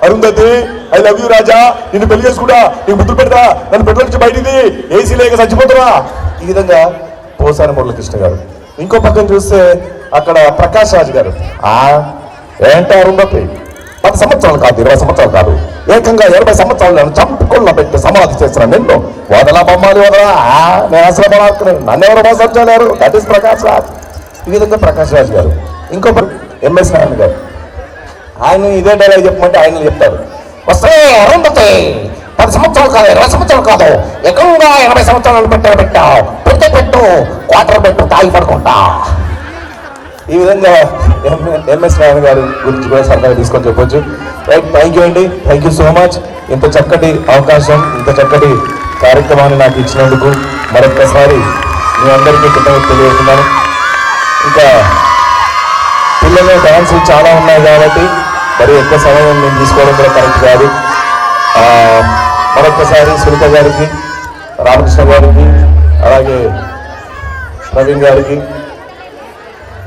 అరుంధతి ఐ లవ్ యూ రాజా, నిన్ను పెళ్లి చేసుకుంటా, నీకు బుద్ధులు పెడతా, నన్ను పెట్రోల్ నుంచి బయటిది, ఏసీ లేక చచ్చిపోతున్నా. ఈ విధంగా పోసాని మురళీకృష్ణ గారు. ఇంకో పక్కన చూస్తే అక్కడ ప్రకాష్ రాజ్ గారు. ఏంటో అరుంధతి, 10 సంవత్సరాలు కాదు, 20 సంవత్సరాలు కాదు, ఏకంగా 80 సంవత్సరాలు నన్ను చంపుకున్న పెట్టి సమాధి చేసిన నిన్ను వదలా బొమ్మాలి వదలా, నేను అసలు నన్ను ఎవరు మోసం చేయలేరు. That is Prakash Raj. ఈ విధంగా ప్రకాష్ రాజ్ గారు. ఇంకో ఎంఎస్ నారాయణ గారు. ఆయన ఇదే డైలాగ్ చెప్పమంటే ఆయన చెప్తారు, వస్తే అరుంధతి 10 సంవత్సరాలు కాదు, 20 సంవత్సరాలు కాదు, ఏకంగా 80 సంవత్సరాలు పెట్టావు, పెట్టు క్వార్టర్ పెట్టు, తాగి పడుకుంటా. ఈ విధంగా ఎంఎస్ నారాయణ గారి గురించి కూడా సరదాగా తీసుకొని చెప్పొచ్చు. రైట్, థ్యాంక్ యూ అండి, థ్యాంక్ యూ సో మచ్. ఇంత చక్కటి అవకాశం, ఇంత చక్కటి కార్యక్రమాన్ని నాకు ఇచ్చినందుకు మరొక్కసారి మీ అందరికీ కృతజ్ఞతలు తెలియజేస్తున్నాను. ఇంకా పిల్లలు డ్యాన్సులు చాలా ఉన్నాయి కాబట్టి మరి ఎక్కువ సమయం నేను తీసుకోవడం కూడా కరెక్ట్ కాదు. మరొక్కసారి సునీత గారికి, రామకృష్ణ గారికి, అలాగే ప్రవీణ్ గారికి,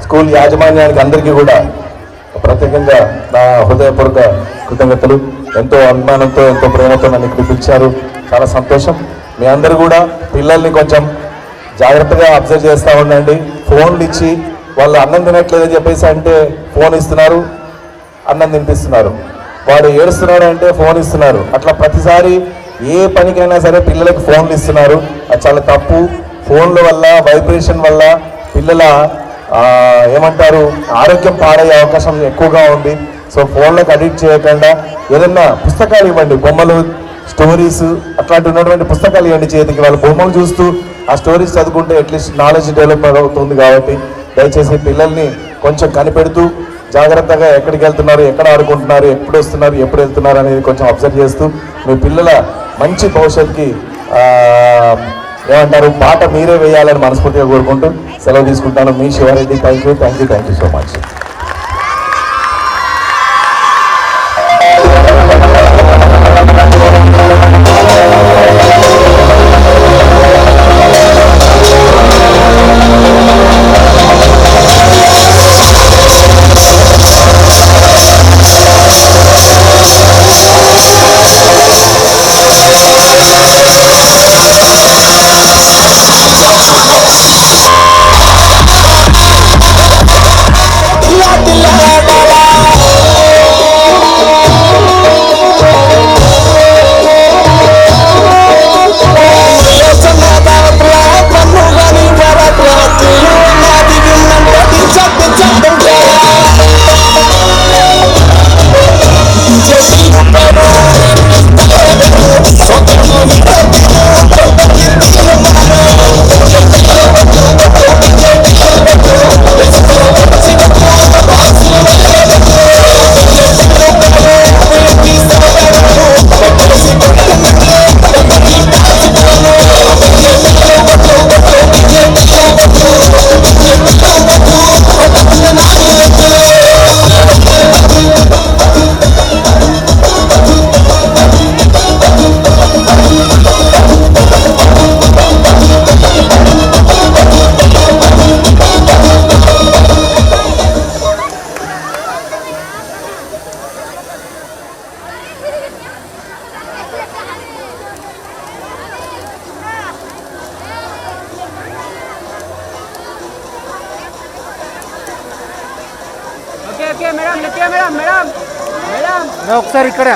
స్కూల్ యాజమాన్యానికి అందరికీ కూడా ప్రత్యేకంగా నా హృదయపూర్వక కృతజ్ఞతలు. ఎంతో అభిమానంతో, ఎంతో ప్రేమతో నన్ను ఇక్కడ పిలిచారు, చాలా సంతోషం. మీ అందరూ కూడా పిల్లల్ని కొంచెం జాగ్రత్తగా అబ్జర్వ్ చేస్తూ ఉండండి. ఫోన్లు ఇచ్చి వాళ్ళు అన్నం తినట్లేదని చెప్పేసి అంటే ఫోన్ ఇస్తున్నారు, అన్నం తినిపిస్తున్నారు. వాడు ఏడుస్తున్నాడు అంటే ఫోన్ ఇస్తున్నారు. అట్లా ప్రతిసారి ఏ పనికైనా సరే పిల్లలకు ఫోన్లు ఇస్తున్నారు. అది చాలా తప్పు. ఫోన్ల వల్ల, వైబ్రేషన్ వల్ల పిల్లల ఏమంటారు ఆరోగ్యం పాడయ్యే అవకాశం ఎక్కువగా ఉంది. సో ఫోన్లకు అడిక్ట్ చేయకుండా ఏదన్నా పుస్తకాలు ఇవ్వండి, బొమ్మలు, స్టోరీస్ అట్లాంటి ఉన్నటువంటి పుస్తకాలు ఇవ్వండి చేతికి. వాళ్ళ బొమ్మలు చూస్తూ ఆ స్టోరీస్ చదువుకుంటే అట్లీస్ట్ నాలెడ్జ్ డెవలప్ అవుతుంది. కాబట్టి దయచేసి పిల్లల్ని కొంచెం కనిపెడుతూ జాగ్రత్తగా ఎక్కడికి వెళ్తున్నారు, ఎక్కడ ఆడుకుంటున్నారు, ఎప్పుడు వస్తున్నారు, ఎప్పుడు వెళ్తున్నారు అనేది కొంచెం అబ్జర్వ్ చేస్తూ మీ పిల్లల మంచి భవిష్యత్తుకి ఏమంటారు పాట మీరే వేయాలని మనస్ఫూర్తిగా కోరుకుంటూ సెలవు తీసుకుంటాను. మీ Siva Reddy. Thank you so much. ఒకసారి ఇక్కడ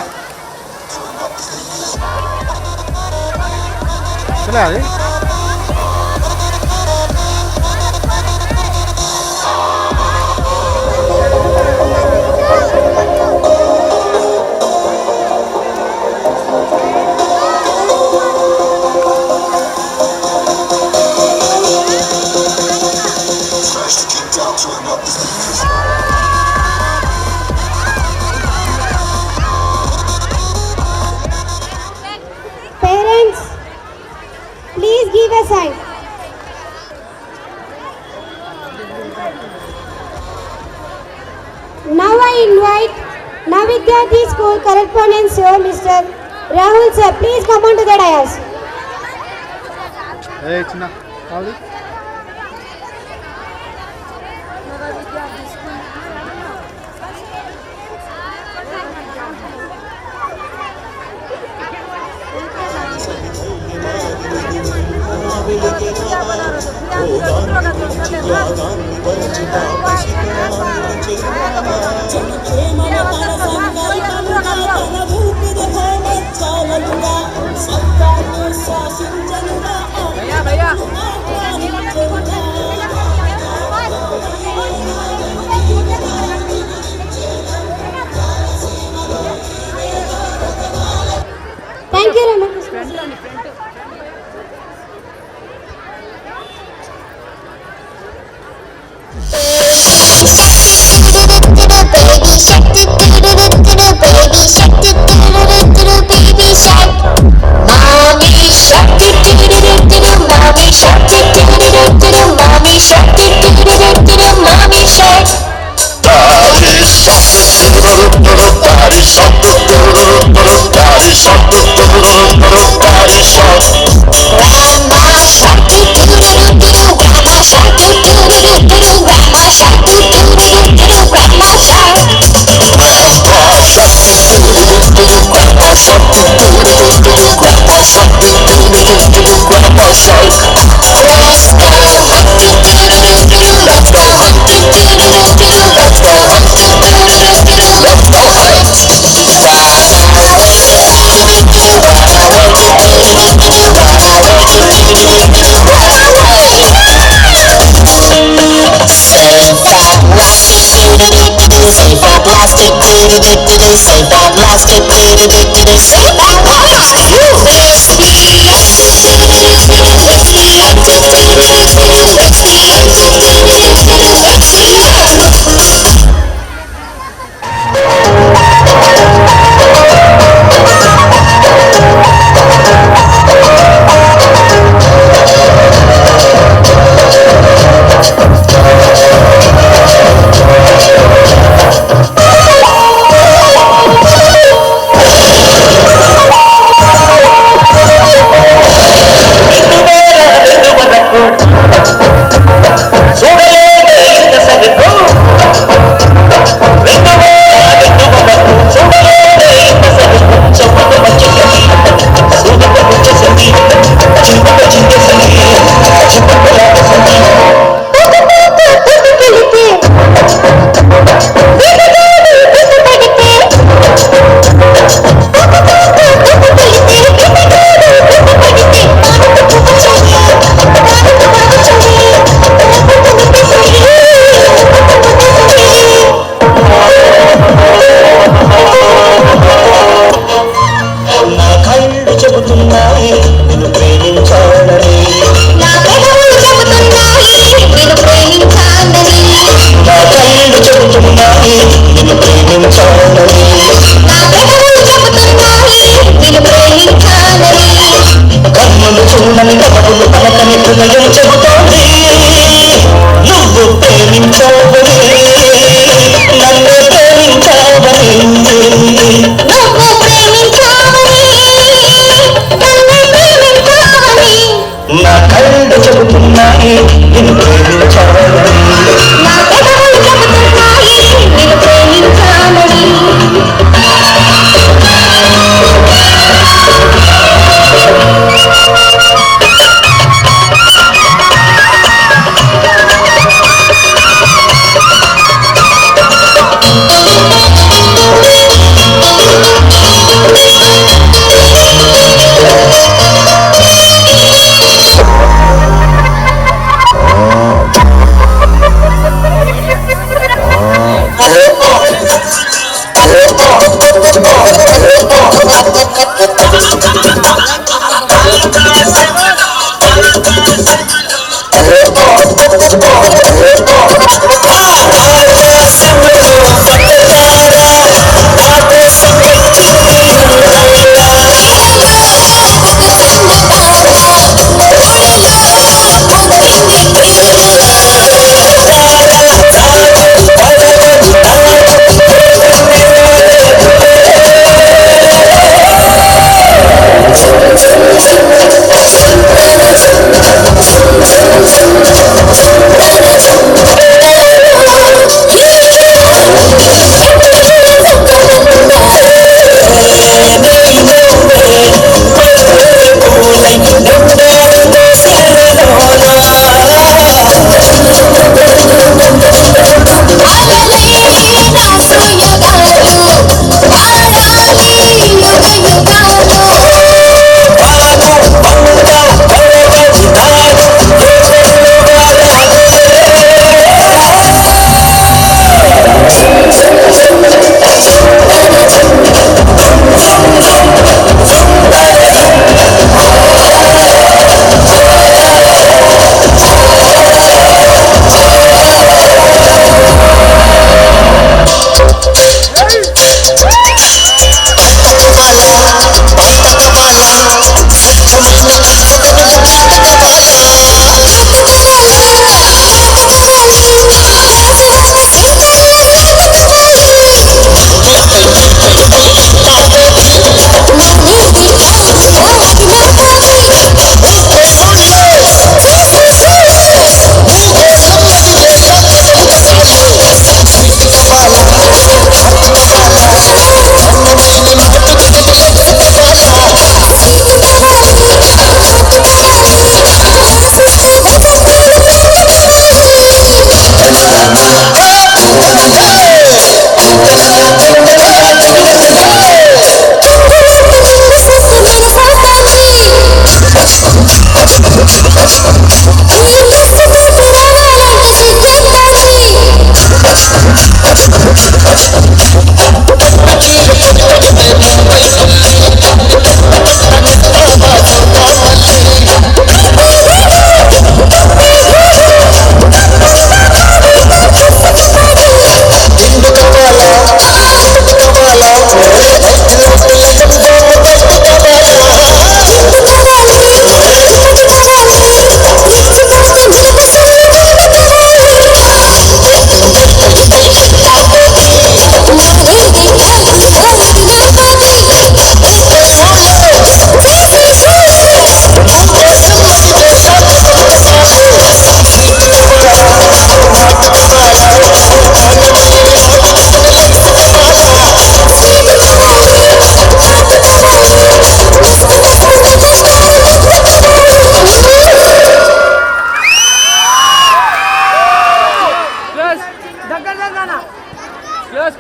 అది side. Now I invite Navidyati School correspondent sir, Mr. Rahul sir. Please come on to the dais. Hey, China. Thank you, Ramakrishna. Save that plastic, save that నా పెదవులు చెబుతున్నాయి నిన్ను ప్రేమించాలని पाता का बाला सच में सदन लगा का बाला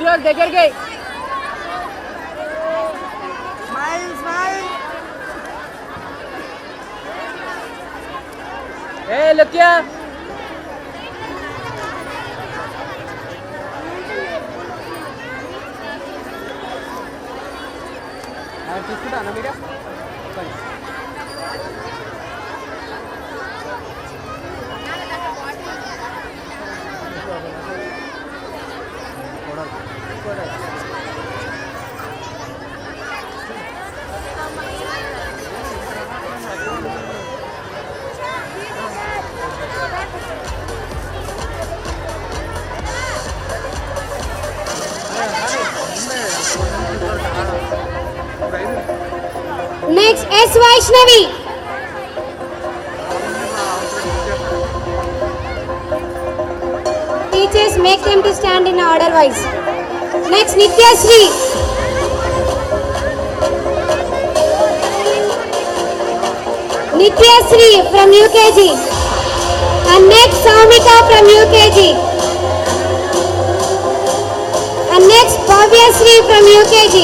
క్లోజ్ దగ్గరికి ఏ లుక్యా తీసుకుంటా అన్న media Next, S. Vaishnavi. Teachers, make them to stand in order wise. Next, Nitya Sri. Nitya Sri from UKG. And next, Saumika from UKG. And next, Bhavya Sri from UKG.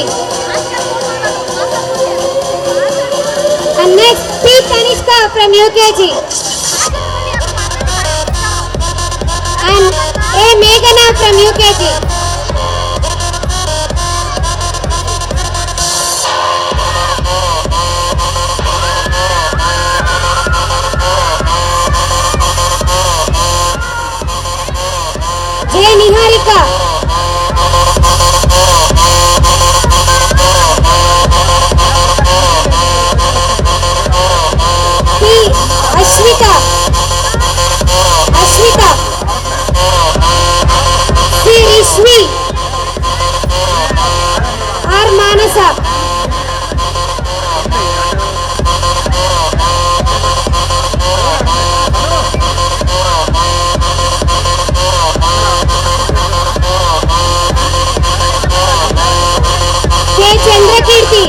And next, P. Tanishka from UKG. And A. Meghana from UKG. J. Niharika. P. Ashwita. C. Rishmi. R. Manasa. K. Chandrakirti.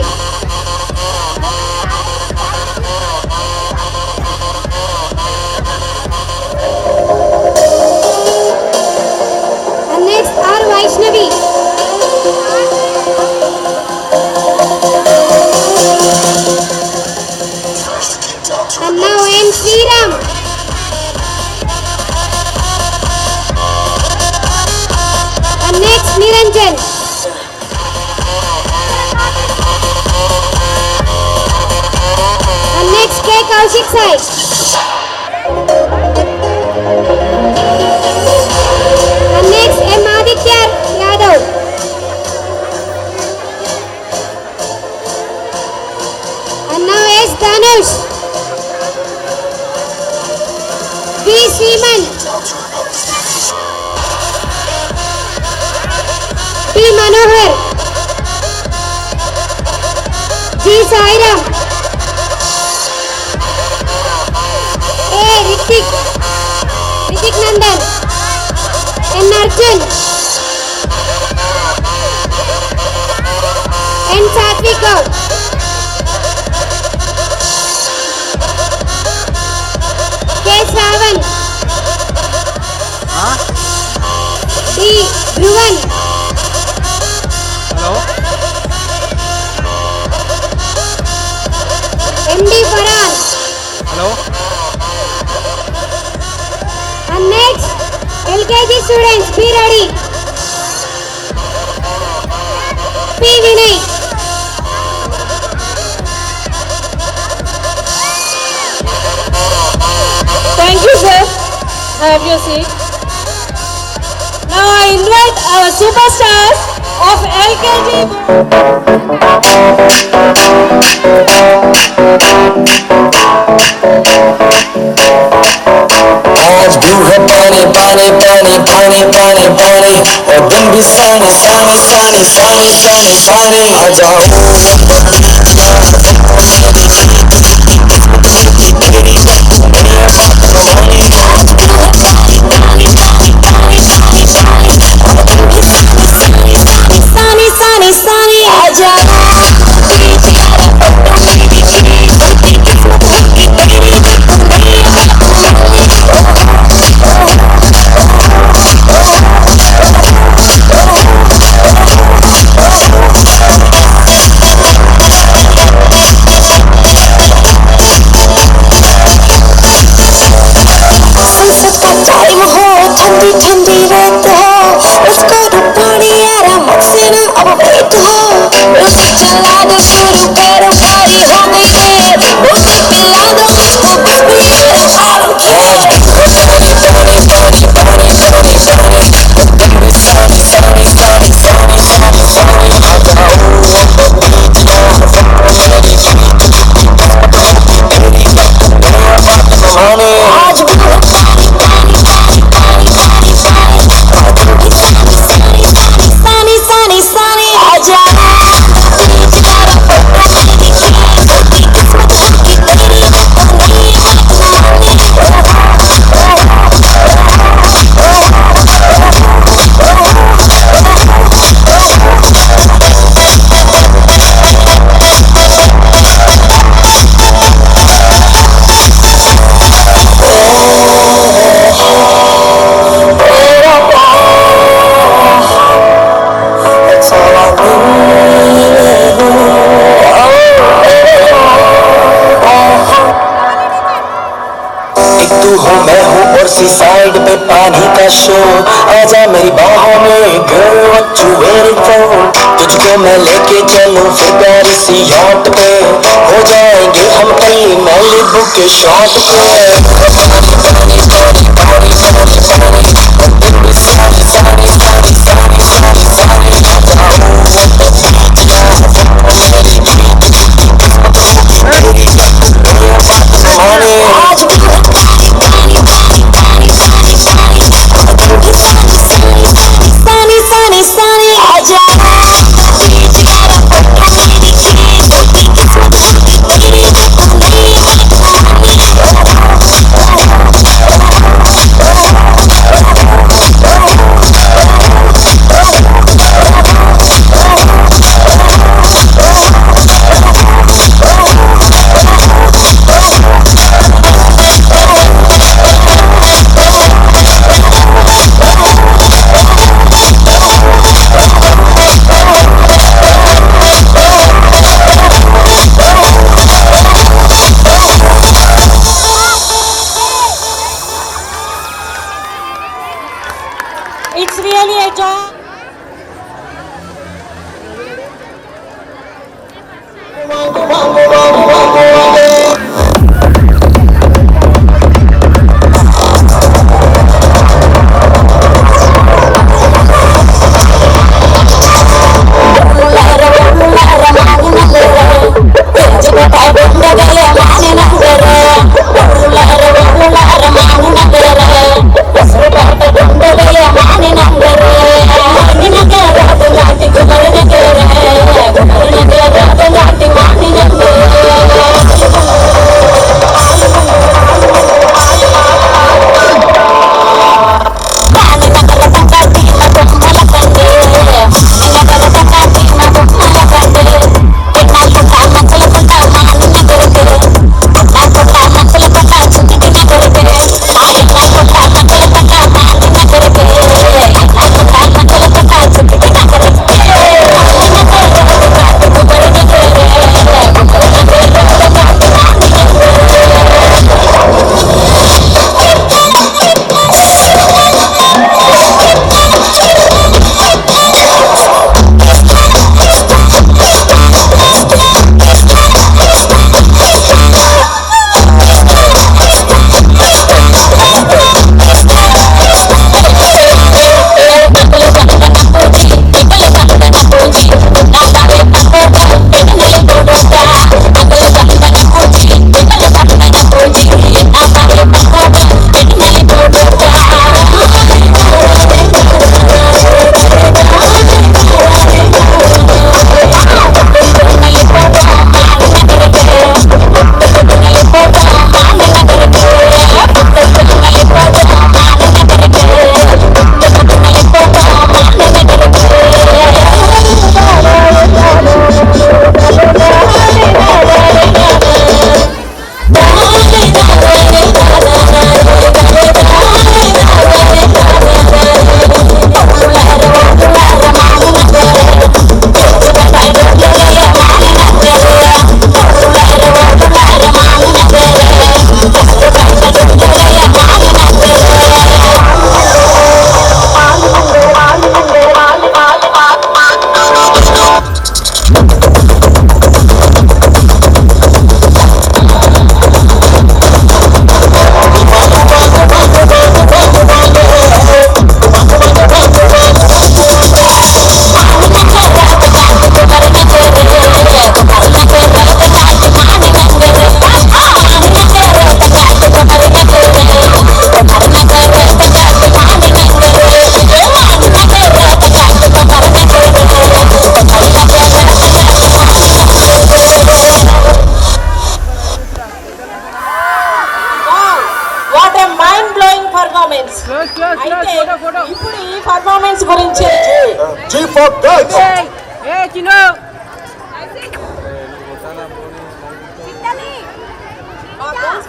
And next, R. Vaishnavi. And now N. Sriram. And next, Niranjan. And next, K. Kaushik Sai. And next, M. Aditya Yadav. Manush, V. Sriman, P. Manohar, G. Sairam, A. Ritik Nandan, N. Arjun, N. Satvik Gaur, K. Shravan, D. Dhruvan, Hello. MD Farhan. Hello. And next, LKG students, be ready. P. Vinay. Thank you, sir. Have your seat. Now I invite our superstars of LKG. आज भी है पानी पानी पानी पानी पानी पानी और दिन भी सानी सानी सानी सानी सानी सानी आ जाओ Sunny, sunny, sunny, आजा। टाइम हो ठंडी ठंडी रात हो उसको पानी आराम से ना अब वेट हो म्यूजिक चला दो शुरू करो पारी हो गई है म्यूजिक पिला दो उसको बेबी साइड पे पानी का शो आजा मेरी बाहों में girl what you waiting for तुझको मैं लेके चलूं फिर पेरिस यॉट पे हो जाएंगे हम कल मैलिबू के shot It's really a joy. Jab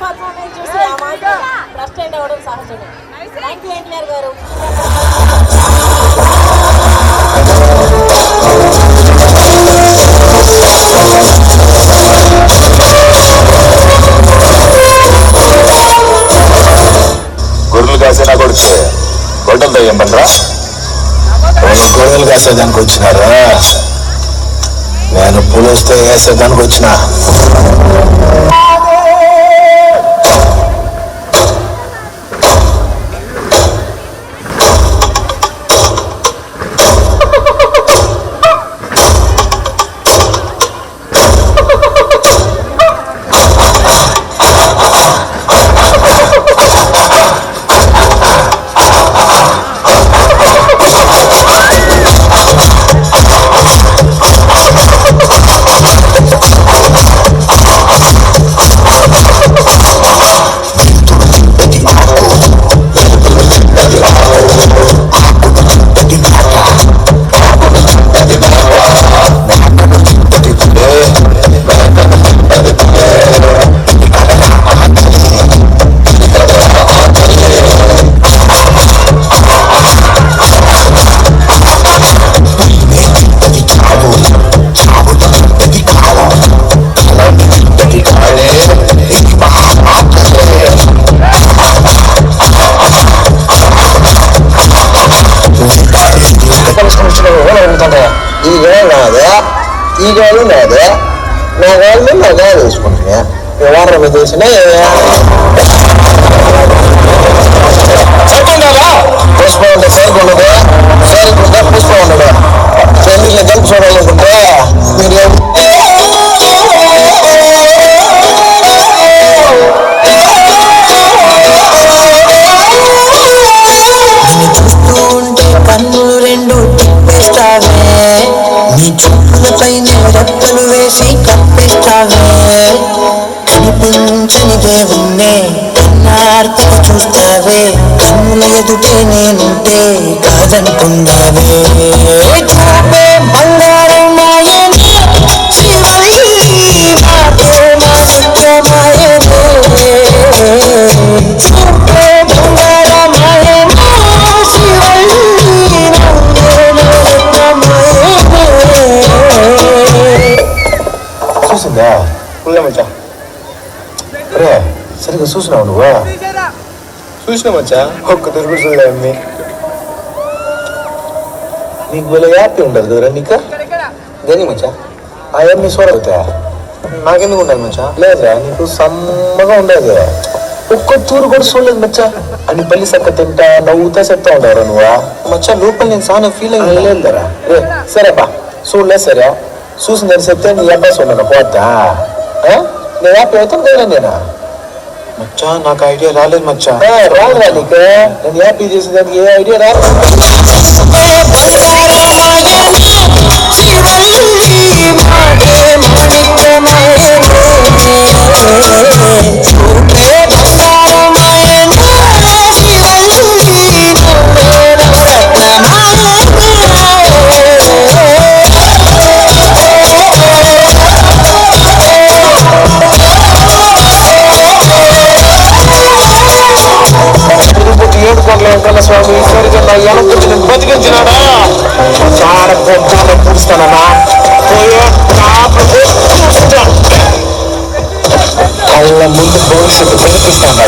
performance చూసి ఆ మాత్రం ఫ్రస్ట్రేట్ అవ్వడం సహజమే. థ్యాంక్ యూ ఎన్టీఆర్ గారు. గొర్రెలు కాసేనా కొడితే గొడ్డలతో ఏం పనరా? గొర్రెలు కాసేదానికి వచ్చినారా? నేను పులిస్తే వేసేదానికి వచ్చిన. ఈ గోళ్ళు నాదే, నా గోళ్ళు నాగా తీసుకుంటున్నా. ఎవరు చేసినా పుష్ప ఉంటే సైకిల్ ఉండదు, సైకిల్ ఉంటే పుష్ప ఉండదు. రెండింటిని కలిపి చూడాలనుకుంటే మీరు చూస్తూ ఉంటే కన్నులు రెండు తిప్పేస్తావే, నీ చుట్టులపైన రెప్పలు వేసి కప్పేస్తావే. కనిపించని దేవుణ్ణే కన్నార్పక చూస్తావే, కన్నుల ఎదుటే నేనుంటే కాదనుకున్నావే. చూపే బంగారం మాయనే, శివల్లి మాటే మాణిక్యమాయనే. చూపే బంగారం మాయనే, శివల్లి చూసిందా పుల్లమచ్చా? రే సరిగ్గా చూసినావు నువ్వు? చూసినామచ్చా, ఒక్క తిరుగుడు చూడలే అమ్మి. నీకు భలే హ్యాపీ ఉండదు కదరా? నీకు దేని మచ్చా ఆ అమ్మి సోరవుతా? నాకెందుకు ఉండదు మచ్చా? లేదా నీకు సమ్మగా ఉండదు. ఒక్క తూరు కూడా చూడలేదు మచ్చా. అని పల్లి సక్క తింటా నవ్వుతా చెప్తా ఉండవరా నువ్వు? మచ్చా లోపల నేను చాలా ఫీల్ అయ్యి లేదురా. రే సరేపా చూడలేదు సరే, చూసిందని చెప్తే నీ అబ్బాయి ఉన్నాను పోతా. నేను హ్యాపీ అవుతాను కదా నేనా? మచ్చా నాకు ఐడియా రాలేదు మచ్చా. రాదురా నీకు? నేను హ్యాపీ చేసేదానికి ఏ ఐడియా రాదు. స్వామి ఈశ్వరిగా నా ఎనకొచ్చి నేను బతికించినాడా? చాలా గొప్పగా పూడుస్తానన్నా. పోయే కళ్ళ ముందు భవిష్యత్తు కనిపిస్తాను.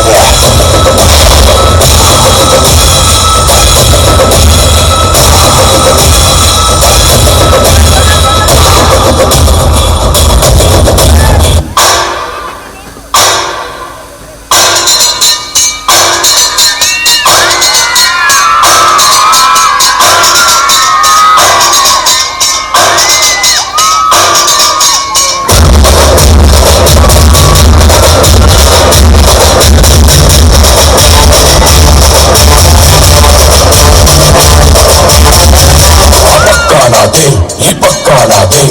నాదే, ఈ పక్క నాదే,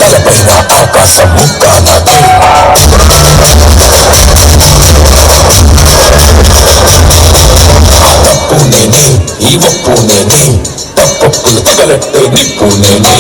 తలపైన ఆకాశం ముక్క నాదే. తప్పు నేనే, ఈ ఒప్పు నేనే, తప్పప్పులు తగలట్టే నిప్పు నేనే.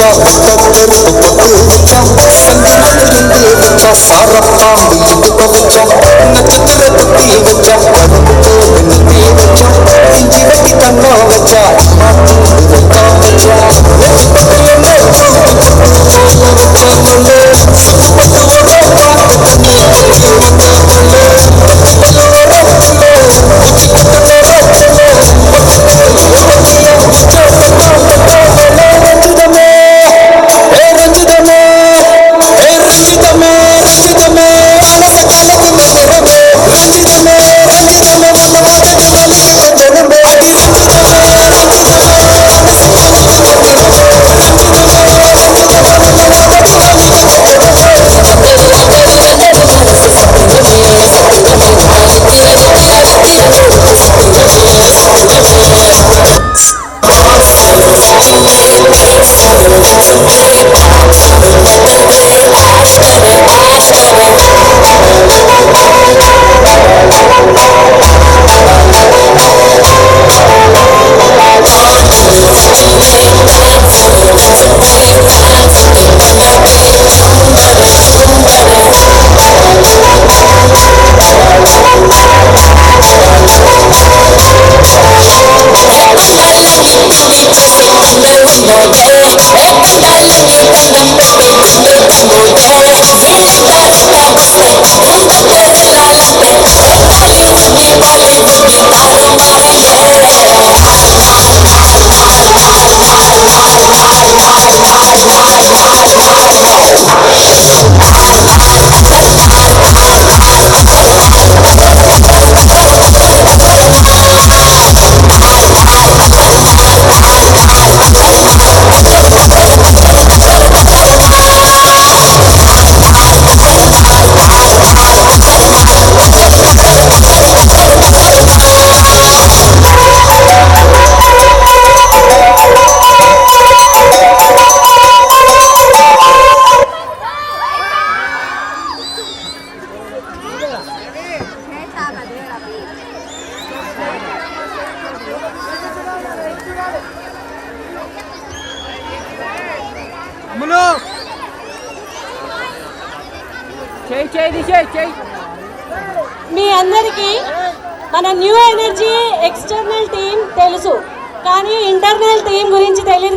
వచ్చా ఒక్కొక్కరితో కొట్టు వచ్చా సంగీతం ఇందే వచ్చా సారప్పాండి ఇటుక వచ్చా నక్షత్ర పుట్టి వచ్చా వరుణుతో వెనుకే వచ్చా ఇంటి వెట్టి కన్నా వచ్చా వచ్చా అమ్ములు చేయి చేయి తీసేయి చేయి. మీ అందరికీ మన న్యూ ఎనర్జీ ఎక్స్టర్నల్ టీం తెలుసు, కానీ ఇంటర్నల్ టీం గురించి తెలియదు.